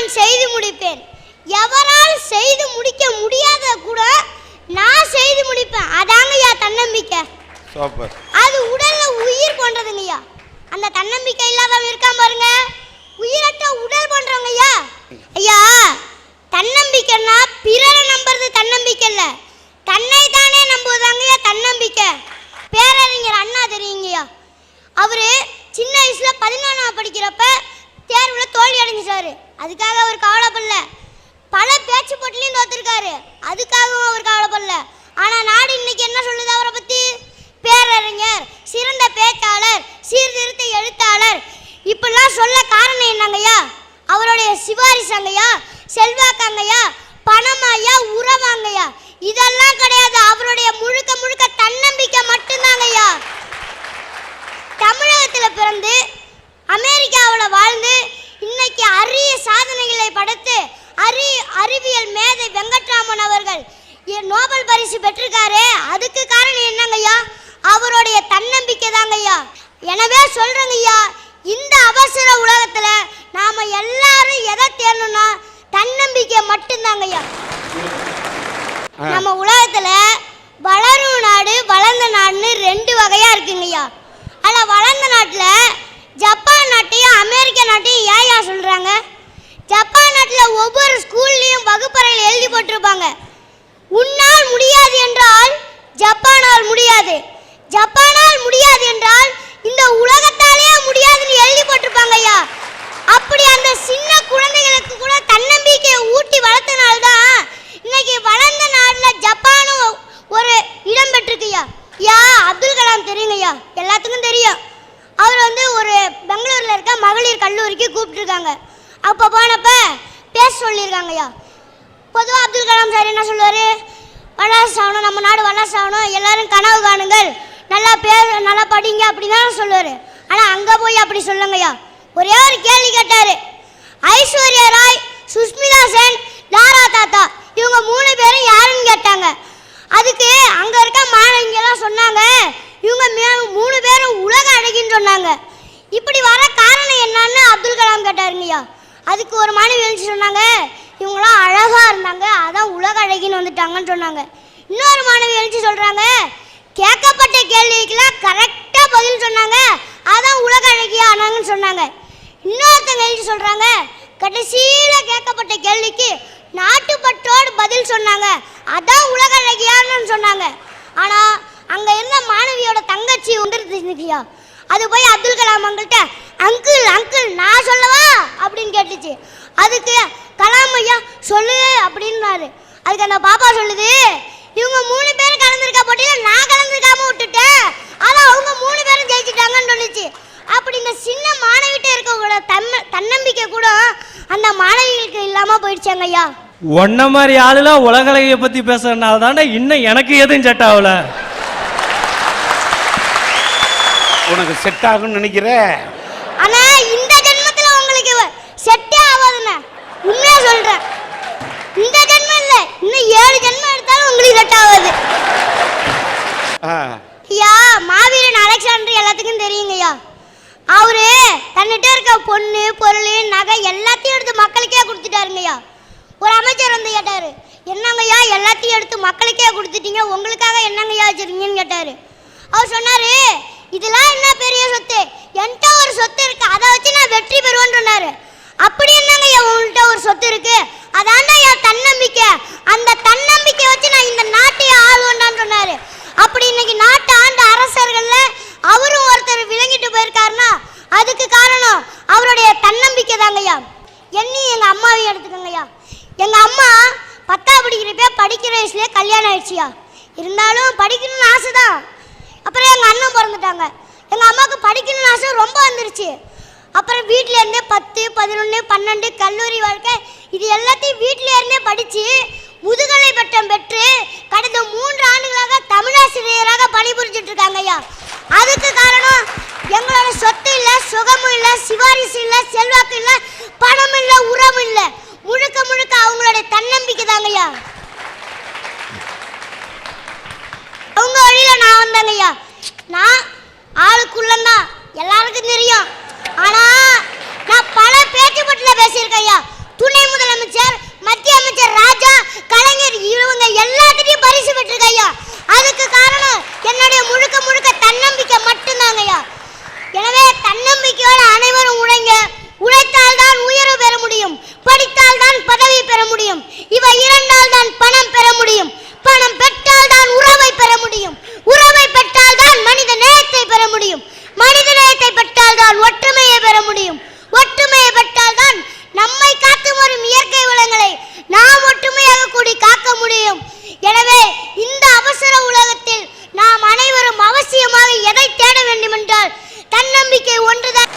நான் செய்து முடிப்பேன். எவரால் செய்து முடிக்க முடியாத கூட நான் செய்து முடிப்பேன். அதாங்கய்யா தன்னம்பிக்கை. சூப்பர். அது உடல்ல உயிர் கொண்டதுங்கய்யா. அந்த தன்னம்பிக்கை இல்லாதவங்க இருக்காம பாருங்க, உயிரற்ற உடல் பண்றவங்கய்யா. ஐயா, தன்னம்பிக்கைன்னா பிறரை நம்புறது தன்னம்பிக்கை இல்ல, தன்னை தானே நம்புவதாங்கய்யா தன்னம்பிக்கை. பேரறிஞர் அண்ணா தெரியுங்கய்யா, அவரு சின்ன வயசுல 11ஆம் படிக்கிறப்ப தேர்வுல தோல்வி அடைஞ்சிட்டாரு. அதுக்காக அவர் கவலைப்படல. பல பேச்சு போட்டிலையும் தோத்திருக்காரு, அதுக்காகவும் அவர் கவலைப்படல. ஆனா நாடு இன்னைக்கு என்ன சொல்லுது அவரை பத்தி? பேரறிஞர், சிறந்த பேச்சாளர், சீர்திருத்த எழுத்தாளர், இப்பெல்லாம் சொல்ல காரணம் என்னங்கய்யா? அவருடைய சிபாரிசாங்கய்யா, செல்வாக்காங்கய்யா, பணமாய்யா, உறவாங்கய்யா. இதெல்லாம் கிடையாது, அவருடைய முழுக்க முழுக்க தன்னம்பிக்கை மட்டும்தாங்கய்யா. தமிழகத்தில் பிறந்து அமெரிக்காவில் வாழ்ந்து இன்னைக்கு அரிய சாதனைகளை படைத்து அறிவியல் மேதை வெங்கட்ராமன் அவர்கள் நோபல் பரிசு பெற்றிருக்காரு. அதுக்கு காரணம் என்னங்கய்யா? அவருடைய தன்னம்பிக்கை தாங்கய்யா. எனவே சொல்றேங்கய்யா, இந்த அவசர உலகத்துல நாம எல்லாரும் எதை தேடணும்னா தன்னம்பிக்கை மட்டும்தாங்கய்யா. நம்ம உலகத்துல வளரும் நாடு, வளர்ந்த நாடுன்னு 2 வகையா இருக்குங்கய்யா. ஆனா வளர்ந்த நாட்டுல ஜப்பான் நாட்டையும் அமெரிக்க நாட்டையும் ஏயா சொல்றாங்க? ஜப்பான் நாட்டில் ஒவ்வொரு ஸ்கூல்லையும் வகுப்பறையில் எழுதி போட்டிருப்பாங்க, உன்னால் முடியாது என்றால் ஜப்பானால் முடியாது, ஜப்பானால் முடியாது என்றால் இந்த உலகத்தாலேயே முடியாதுன்னு எழுதி போட்டிருப்பாங்க ஐயா. அப்படி அந்த சின்ன குழந்தைகளுக்கு கூட தன்னம்பிக்கையை ஊட்டி வளர்த்தனால்தான் இன்னைக்கு வளர்ந்த நாட்டில் ஜப்பானும் ஒரு இடம் பெற்றிருக்குய்யா. ஐயா அப்துல் கலாம் தெரியுங்கய்யா, எல்லாத்துக்கும் தெரியும். அவர் ஒரு பெங்களூரில் இருக்க மகளிர் கல்லூரிக்கு கூப்பிட்டுருக்காங்க. அப்போ போனப்ப பேச சொல்லியிருக்காங்கய்யா. பொதுவாக அப்துல் கலாம் சார் என்ன சொல்லுவார்? வல்லரசு ஆகணும், நம்ம நாடு வல்லரசு ஆகணும், எல்லாரும் கனவு காணுங்கள், நல்லா படிங்க அப்படி தான் சொல்லுவார். ஆனால் அங்கே போய் அப்படி சொல்லுங்கய்யா. ஒரே ஒரு கேள்வி கேட்டார். ஐஸ்வர்யா ராய், சுஷ்மிதா சென், லாரா தாத்தா இவங்க 3 பேரும் யாருன்னு கேட்டாங்க. அதுக்கு அங்கே இருக்க மாணவிங்கெல்லாம் சொன்னாங்க, இவங்க 3 பேரும் உலக அழகின்னு சொன்னாங்க. இப்படி வர காரணம் என்னன்னு அப்துல் கலாம் கேட்டாருங்கய்யா. அதுக்கு ஒரு மாணவி எழுந்து சொன்னாங்க, இவங்களாம் அழகாக இருந்தாங்க, அதான் உலக அழகின்னு வந்துட்டாங்கன்னு சொன்னாங்க. இன்னொரு மாணவி எழுந்து சொல்கிறாங்க, கேட்கப்பட்ட கேள்விக்கெல்லாம் கரெக்டாக பதில் சொன்னாங்க, அதான் உலக அழகியா ஆனாங்கன்னு சொன்னாங்க. இன்னொருத்தங்க எழுதி சொல்கிறாங்க, கடைசியில் கேட்கப்பட்ட கேள்விக்கு நாட்டுப்பற்றோடு பதில் சொன்னாங்க, அதான் உலக அழகியான்னு சொன்னாங்க. ஆனால் அங்கே இருந்த மாணவியோட தங்கச்சி வந்துருந்துச்சுயா. அது போய் அப்துல் கலாம் அவங்கள்ட்ட, அங்கிள் அங்கிள் நான் சொல்லவா அப்படின்னு கேட்டுச்சு. அதுக்கு கலாம் ஐயா சொல்லு அப்படின்னாரு. அதுக்கு அந்த பாப்பா சொல்லுது, இவங்க 3 பேரும் கலந்துருக்க போட்டியில் நான் கலந்துருக்காம விட்டுட்டேன், ஆனால் அவங்க 3 பேரும் ஜெயிச்சுட்டாங்கன்னு சொல்லிச்சு. அப்படி இந்த சின்ன மாணவிட்ட இருக்கக்கூட தன்னம்பிக்கை கூட அந்த மாணவிகளுக்கு இல்லாமல் போயிடுச்சாங்க ஐயா. ஒன்ன மாதிரி ஆளுலாம் உலகலையை பற்றி பேசுறதுனால தானே இன்னும் எனக்கு எதுவும் செட் ஆகல. உனக்கு செட் ஆகும்னு நினைக்கிற? ஆனா இந்த ஜென்மத்துல உங்களுக்கு செட்டே ஆகாதுன்னு உண்மையா சொல்றேன். இந்த ஜென்மம் இல்ல, இன்னும் 7 ஜென்மம் எடுத்தாலும் உங்களுக்கு செட் ஆகாது. ஐயா மாவீரன் அலெக்சாண்டர் எல்லாத்துக்கும் தெரியுங்கய்யா. அவரு தன்னிட்ட இருக்க பொண்ணு பொருள் நகை எல்லாத்தையும் எடுத்து மக்களுக்கே கொடுத்துட்டாருங்கய்யா. ஒரு அமைச்சர் வந்து கேட்டாரு, என்னங்கய்யா எல்லாத்தையும் எடுத்து மக்களுக்கே கொடுத்துட்டீங்க, உங்களுக்காக என்னங்கய்யா வச்சிருக்கீங்கன்னு கேட்டாரு. அவர் சொன்னாரு, இதெல்லாம் என்ன பெரிய சொத்து, என்கிட்ட ஒரு சொத்து இருக்கு, அதை வச்சு நான் வெற்றி பெறுவேன்னு சொன்னாரு. அப்படி என்னங்க உங்கள்கிட்ட ஒரு சொத்து இருக்கு, அதான்டா என் தன்னம்பிக்கை, அந்த தன்னம்பிக்கை வச்சு நான் இந்த நாட்டையே ஆளுவேன்டான்னு சொன்னாரு. அப்படி இன்னைக்கு நாட்டை ஆண்ட அரசர்கள்ல அவரும் ஒருத்தர் விளங்கிட்டு போயிருக்காருன்னா அதுக்கு காரணம் அவருடைய தன்னம்பிக்கை தாங்கய்யா. எண்ணி எங்க அம்மாவையும் எடுத்துக்கோங்கய்யா. எங்க அம்மா 10ஆம் படிக்கிறப்ப படிக்கிற வயசுலேயே கல்யாணம் ஆயிடுச்சியா. இருந்தாலும் படிக்கணும்னு ஆசை தான். அப்புறம் எங்கள் அண்ணன் பிறந்துட்டாங்க. எங்கள் அம்மாவுக்கு படிக்கணும்னு ஆசை ரொம்ப வந்துருச்சு. அப்புறம் வீட்டிலேருந்தே 10, 11, 12 கல்லூரி வாழ்க்கை இது எல்லாத்தையும் வீட்டிலேருந்தே படித்து முதுகலை பட்டம் பெற்று கடந்த 3 ஆண்டுகளாக தமிழாசிரியராக பணிபுரிஞ்சிட்டு இருக்காங்க ஐயா. அதுக்கு காரணம் எங்களோட சொத்து இல்லை, சுகமும் இல்லை, சிபாரிசு இல்லை, செல்வாக்கு இல்லை, பணம் இல்லை, உறவு இல்லை, முழுக்க முழுக்க அவங்களுடைய தன்னம்பிக்கை தாங்க ஐயா. அவங்க வழியில நான் வந்தேங்க ஐயா. நான் ஆளுக்குள்ளந்தான் எல்லாருக்கும் தெரியும். ஆனா நான் பல பேச்சுப்பட்டுல பேசியிருக்கேன் ஐயா. துணை முதலமைச்சர், மத்திய அமைச்சர் ராஜா, கலைஞர் இவங்க எல்லாத்துட்டையும் பரிசு பெற்றிருக்க ஐயா. அதுக்கு காரணம் என்னுடைய முழுக்க முழுக்க தன்னம்பிக்கை மட்டும்தாங்க ஐயா. எனவே தன்னம்பிக்கையோடு அனைவரும் உழைங்க. உழைத்தால் தான் உயர்வு பெற முடியும், படித்தால் தான் பதவி பெற முடியும், இவை இரண்டால் தான் பணம் பெற முடியும், பணம் பெற்றால் தான் உறவை பெற முடியும், உறவை பெற்றால் தான் மனித நேயத்தை பெற முடியும், மனித நேயத்தை பெற்றால் தான் ஒற்றுமையை பெற முடியும், ஒற்றுமையை பெற்றால் தான் நம்மை காத்து வரும் இயற்கை வளங்களை நாம் ஒற்றுமையாக கூடி காக்க முடியும். எனவே இந்த அவசர உலகத்தில் நாம் அனைவரும் அவசியமாக எதை தேட வேண்டும் என்றால் தன்னம்பிக்கை ஒன்றுதான்.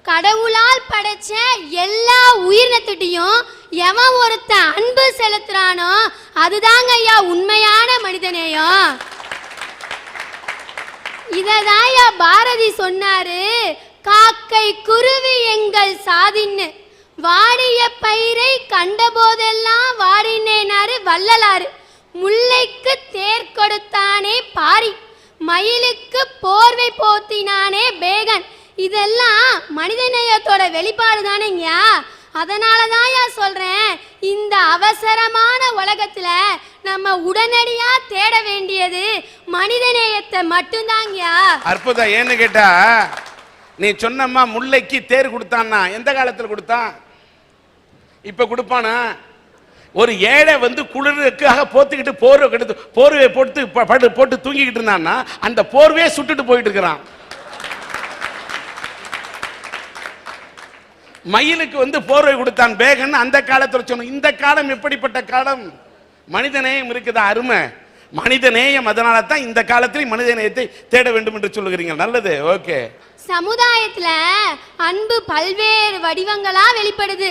கடவுளால் படைச்ச எல்லா உயிரினத்திட்டையும் எவன் ஒருத்தன் அன்பு செலுத்துறானோ அதுதாங்க ஐயா உண்மையான மனிதநேயம். இததாயா பாரதி சொன்னாரு, காக்கை குருவி எங்கள் சாதின்னு, வாடிய பயிரை கண்ட போதெல்லாம் வாடினேனாரு வள்ளலாறு, முல்லைக்கு தேர் கொடுத்தானே பாரி, மயிலுக்கு போர்வை போத்தினானே பேகன். இதெல்லாம் மனிதநேயத்தோட வெளிப்பாடு தானேங்கயா. அதனால தான் சொல்றேன், இந்த அவசரமான உலகத்துல நம்ம உடனடியா தேட வேண்டியது மனிதநேயத்தை மட்டும்தாங்கயா. அற்புதம். ஏன்னு கேட்டா, நீ சொன்னம்மா முல்லைக்கு தேர் கொடுத்தான்னா எந்த காலத்தில் கொடுத்தான்? இப்ப கொடுப்பானா? ஒரு ஏழை வந்து குளிருக்காக போத்துக்கிட்டு போர்வையை போட்டு தூங்கிக்கிட்டு இருந்தான்னா அந்த போர்வையை சுட்டுட்டு போயிட்டு இருக்கிறான். மயிலுக்கு வந்து போர்வை கொடுத்தான் பேகன் அந்த காலத்தில் சொன்ன. இந்த காலம் எப்படிப்பட்ட காலம்? மனித நேயம் இருக்குதா? அருமை மனித நேயம். அதனால தான் இந்த காலத்தில் மனித நேயத்தை தேட வேண்டும் என்று சொல்லுகிறீங்க. நல்லது. ஓகே. சமுதாயத்துல அன்பு பல்வேறு வடிவங்களா வெளிப்படுது.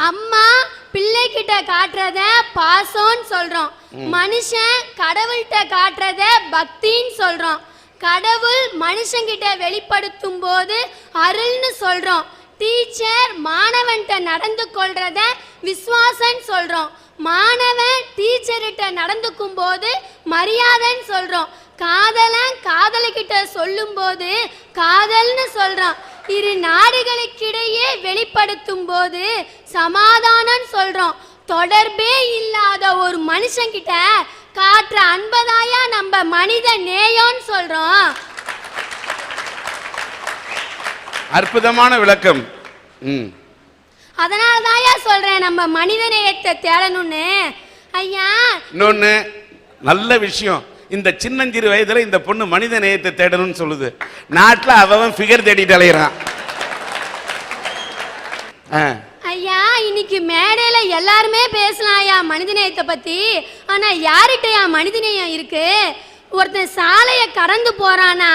அம்மா பிள்ளை கிட்ட காட்டுறத பாசம்னு சொல்றோம், மனுஷன் கடவுள்கிட்ட காட்டுறத பக்தின்னு சொல்றோம், கடவுள் மனுஷங்கிட்ட வெளிப்படுத்தும் போது அருள்னு சொல்றோம், டீச்சர் மாணவன்கிட்ட நடந்து கொள்றத விசுவாசன்னு சொல்றோம், மாணவன் டீச்சர்கிட்ட நடந்துக்கும் போது மரியாதைன்னு சொல்றோம், காதலன் காதலிக்கிட்ட சொல்லும் போது காதல்னு சொல்றோம், இரு நாடுகளுக்கிடையே வெளிப்படுத்தும் போது சமாதானம் சொல்றோம், தொடர்பே இல்லாத ஒரு மனுஷங்கிட்ட காட்டுற அன்பதாயா நம்ம மனித நேயம்னு சொல்றோம். அற்புதமான விளக்கம். அதனால தாயா சொல்றேன் நம்ம மனித நேயத்தை தேடணும்னு. ஐயா இன்னொன்னு நல்ல விஷயம், இந்த சின்னஞ்சிறு வயதுல இந்த பொண்ணு மனித நேயத்தை தேடணும்னு சொல்லுது. நாட்டுல அவன் ஃபிகர் தேடிட்டு அலையறான். ஐயா இன்னைக்கு மேடையில எல்லாருமே பேசலாம்யா மனித நேயத்தை பத்தி. ஆனா யார்கிட்டயா மனித நேயம் இருக்கு? ஒருத்தன் சாலையை கடந்து போறானா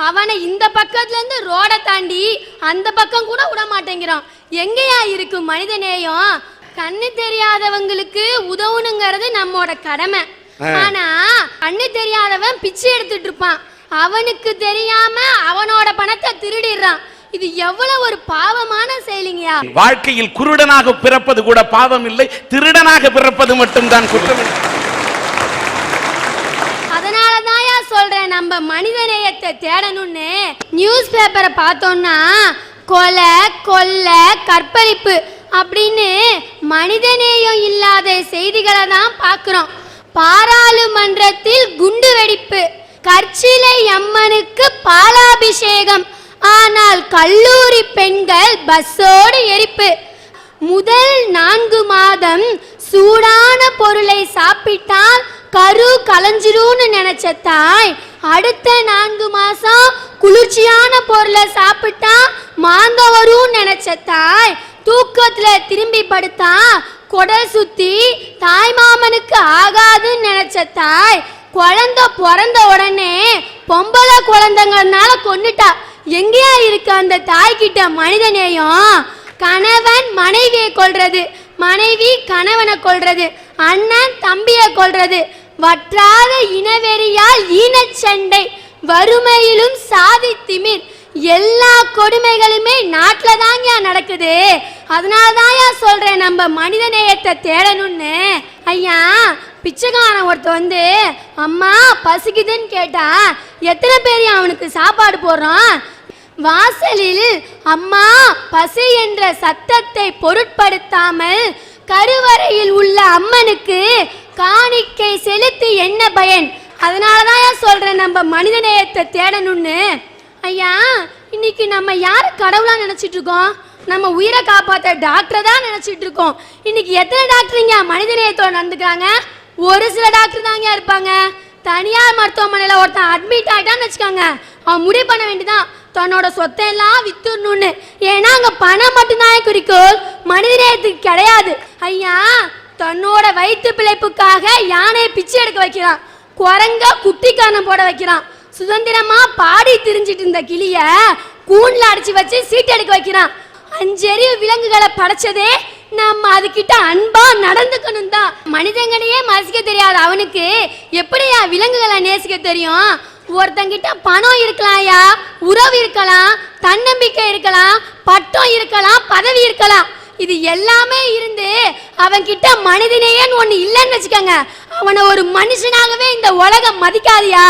அவனை இந்த பக்கத்துல இருந்து ரோட தாண்டி அந்த பக்கம் கூட விட மாட்டேங்கிறான். எங்கயா இருக்கு மனித நேயம்? கண்ணு தெரியாதவங்களுக்கு உதவணுங்கிறது நம்மோட கடமை. ஆனா கண்ணு தெரியாதவன் பிச்சை எடுத்துட்டு இருப்பான், அவனுக்கு தெரியாம அவனோட பணத்தை திருடிடுறான். இது எவ்வளவு ஒரு பாவமான செயலிங்கயா. வாழ்க்கையில் குருடனாக பிறப்பது கூட பாவம் இல்லை, திருடனாக பிறப்பது மட்டும்தான் குற்றம். அதனாலதான்யா சொல்றேன் நம்ம மனித நேயத்தை தேடணும்னு. நியூஸ் பேப்பரை பார்த்தோம்னா கொலை கொள்ளை கற்பழிப்பு அப்படின்னு மனிதநேயம் இல்லாத செய்திகளை தான் பார்க்கிறோம். பாராளுமன்றத்தில் குண்டு வெடிப்பு, கற்சிலை அம்மனுக்கு பாலாபிஷேகம், ஆனால் கல்லூரி பெண்கள் பஸ்ஸோடு எரிப்பு. முதல் 4 மாதம் சூடான பொருளை சாப்பிட்டால் கரு கலைஞ்சிரும்னு நினைச்ச தாய் அடுத்த 4 மாசம் குளிர்ச்சியான பொருளை சாப்பிட்டா மாந்த வரும்னு நினைச்ச தாய் தூக்கத்துல திரும்பி படுத்தா குடல் சுத்தி தாய் மாமனுக்கு ஆகாதுன்னு நினைச்ச தாய் குழந்தை பிறந்த உடனே பொம்பளை குழந்தைங்கனால கொன்னுட்டா. எங்கேயா இருக்கு அந்த தாய்கிட்ட மனித நேயம்? கணவன் மனைவியை கொல்றது, மனைவி கணவனை கொல்றது, அண்ணன் தம்பியை கொல்றது, வற்றாத இனவெறியால் ஈனச்சண்டை, வறுமையிலும் சாதி திமிர், எல்லா கொடுமைகளுமே நாட்டுல தாங்க நடக்குது. அதனாலதான்யா சொல்றேன் நம்ம மனித நேயத்தை தேடணும்னு. ஐயா பிச்சைக்காரன் ஒருத்த வந்து அம்மா பசிக்குதுன்னு கேட்டா எத்தனை பேர் அவனுக்கு சாப்பாடு போடுறான்? வாசலில் அம்மா பசி என்ற சத்தத்தை பொருட்படுத்தாமல் கருவறையில் உள்ள அம்மனுக்கு காணிக்கை செலுத்தி என்ன பயன்? அதனாலதான் ஏன் சொல்றேன் நம்ம மனிதநேயத்தை தேடணும்னு. ஐயா, இன்னைக்கு நம்ம யார கடவுளா நினைச்சிட்டு இருக்கோம்? நம்ம உயிரை காப்பாற்ற டாக்டரை தான் நினைச்சிட்டு இருக்கோம். இன்னைக்கு எத்தனை டாக்டருங்க மனிதநேயத்தோட நடந்துக்கிறாங்க? ஒரு சில டாக்டர் தாங்க இருப்பாங்க. தனியார் மருத்துவமனையில ஒருத்தன் அட்மிட் ஆயிட்டான்னு வச்சுக்காங்க, அவன் முடிவு பண்ண வேண்டியதான் தன்னோட சொத்தையெல்லாம் வித்துடணும்னு. ஏன்னா அங்க பணம் மட்டும்தான் குறிக்கோள், மனிதநேயத்துக்கு கிடையாது. ஐயா, தன்னோட வயிற்று பிழைப்புக்காக யானையை பிச்சை எடுக்க வைக்கிறான், குரங்க குட்டிக்காரன் போட வைக்கிறான், சுதந்திரமா பாடி திரிஞ்சிட்டு இருந்த கிளிய கூண்ல அடிச்சு வச்சு சீட்டு எடுக்க வைக்கிறான். 5 அறிவு விலங்குகளை படைச்சதே நம்ம அதுகிட்ட அன்பா நடந்துக்கணும் தான். மனிதங்களையே மசிக்க தெரியாது அவனுக்கு எப்படியா விலங்குகளை நேசிக்க தெரியும்? ஒருத்தங்கிட்ட பணம் இருக்கலாம்யா, உறவு இருக்கலாம், தன்னம்பிக்கை இருக்கலாம், பட்டம் இருக்கலாம், பதவி இருக்கலாம். இது எல்லாமே இருந்து அவன் கிட்ட மனிதனேன்னு ஒண்ணு இல்லைன்னு வச்சுக்கோங்க, அவனை ஒரு மனுஷனாகவே இந்த உலகம் மதிக்காதியா.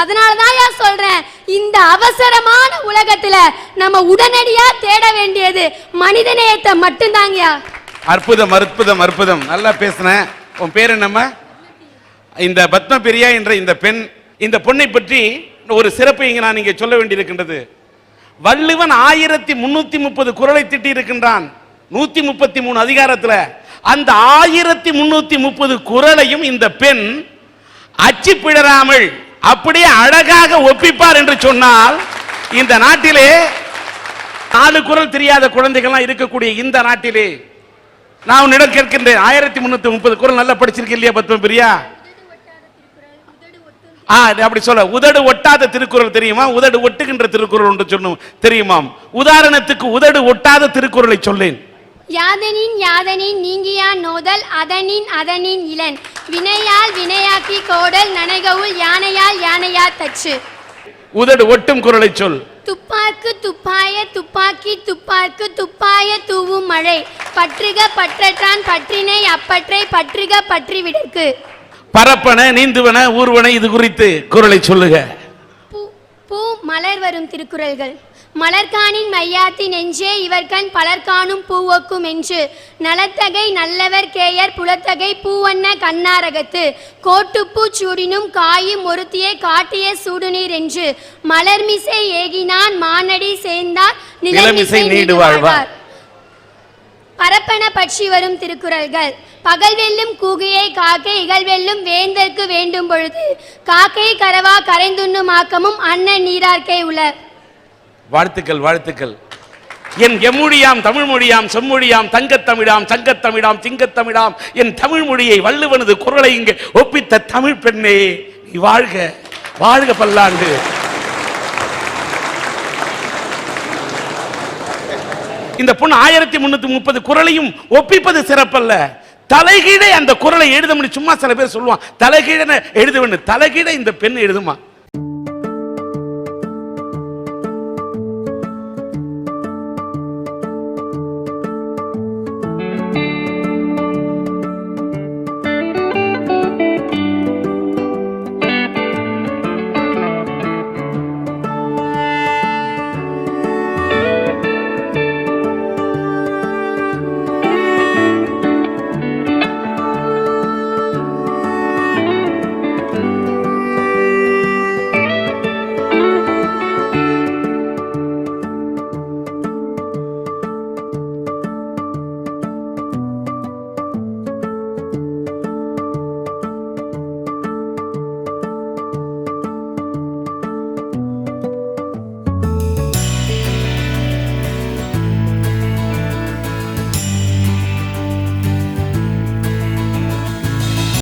அதனாலதான் சொல்றேன், இந்த அவசரமான உலகத்துல நம்ம உடனடியா தேட வேண்டியது மனிதநேயத்தை மட்டும்தாங்கயா. அற்புதம் அற்புதம் அற்புதம், நல்லா பேசுன. உன் பேர் என்னம்மா? இந்த பத்மபிரியா என்ற இந்த பெண், இந்த பொண்ணை பற்றி ஒரு சிறப்பு இங்க நான் இங்கே சொல்ல வேண்டியிருக்கின்றது. வள்ளுவன் 1330 குறளை திட்டி இருக்கின்றான் 133 அதிகாரத்துல. அந்த 1330 குறளையும் இந்த பெண் அச்சு பிழறாமல் அப்படியே அழகாக ஒப்பிப்பார் என்று சொன்னால், இந்த நாட்டிலே 4 குறள் தெரியாத குழந்தைகள்லாம் இருக்கக்கூடிய இந்த நாட்டிலே நான் உன்னிடம் கேட்கின்றேன், 1330 குறள் நல்லா படிச்சிருக்க இல்லையா பத்மபிரியா? அப்படி சொல்ல, உதடு ஒட்டாத திருக்குறள் தெரியுமா? உதடு ஒட்டுகின்ற திருக்குறள் ஒன்று சொன்னோம் தெரியுமாம். உதாரணத்துக்கு உதடு ஒட்டாத திருக்குறளை சொல்லேன். யாதனின் யாதனின் நீங்கியான் நோதல் அதனின் அதனின் இளன் வினையால் வினையாக்கி கோடல் நனைகவுள் யானையால் யானையா தச்சு. உதடு ஒட்டும் குறளை சொல். துப்பாக்கு துப்பாய துப்பாக்கி துப்பாக்கு துப்பாய தூவும் மழை பற்றுக பற்றற்றான் பற்றினை அப்பற்றை பற்றுக பற்றி விடற்கு. பரப்பன நீந்துவன ஊர்வன இது குறித்து குறளை சொல்லுக. பூ மலர் வரும் திருக்குறள்கள். மலர்காணின் மையாத்தி நெஞ்சே இவர்கண் பலர்காணும் பூவொக்கும் என்று நலத்தகை நல்லவர் கேயர் புலத்தகை பூவண்ண கண்ணாரகத்து கோட்டுப்பூ சூடினும் காயும் ஒருத்தியே காட்டிய சூடுநீர் என்று மலர்மிசை ஏகினான் மானடி சேர்ந்தார் நிலமிசை நீடு வாழ்வார். பரப்பன பற்றி வரும் திருக்குறள்கள். பகல் வெல்லும் கூகையை காக்கை இகழ் வெல்லும் வேந்தற்கு வேண்டும் பொழுது காக்கை கரவா கரைந்துண்ணும் ஆக்கமும் அண்ணன் நீரார்க்கை உளர். வாழ்த்துக்கள் வாழ்த்துக்கள். என் எம்மொழியாம் தமிழ் மொழியாம் செம்மொழியாம் தங்கத்தமிழாம் சங்கத்தமிழாம் திங்கத்தமிழாம் என் தமிழ் மொழியை வள்ளுவனது குறளை இங்கே ஒப்பித்த தமிழ் பெண்ணே, நீ வாழ்க வாழ்க பல்லாண்டு. இந்த பொண்ணு 1330 குறளையும் ஒப்பிப்பது சிறப்பல்ல, தலைகீழே அந்த குறளை எழுத முடியும். சும்மா சில பேர் சொல்லுவான் தலைகீழ எழுதுவன்னு, தலைகீழ இந்த பெண் எழுதுமா.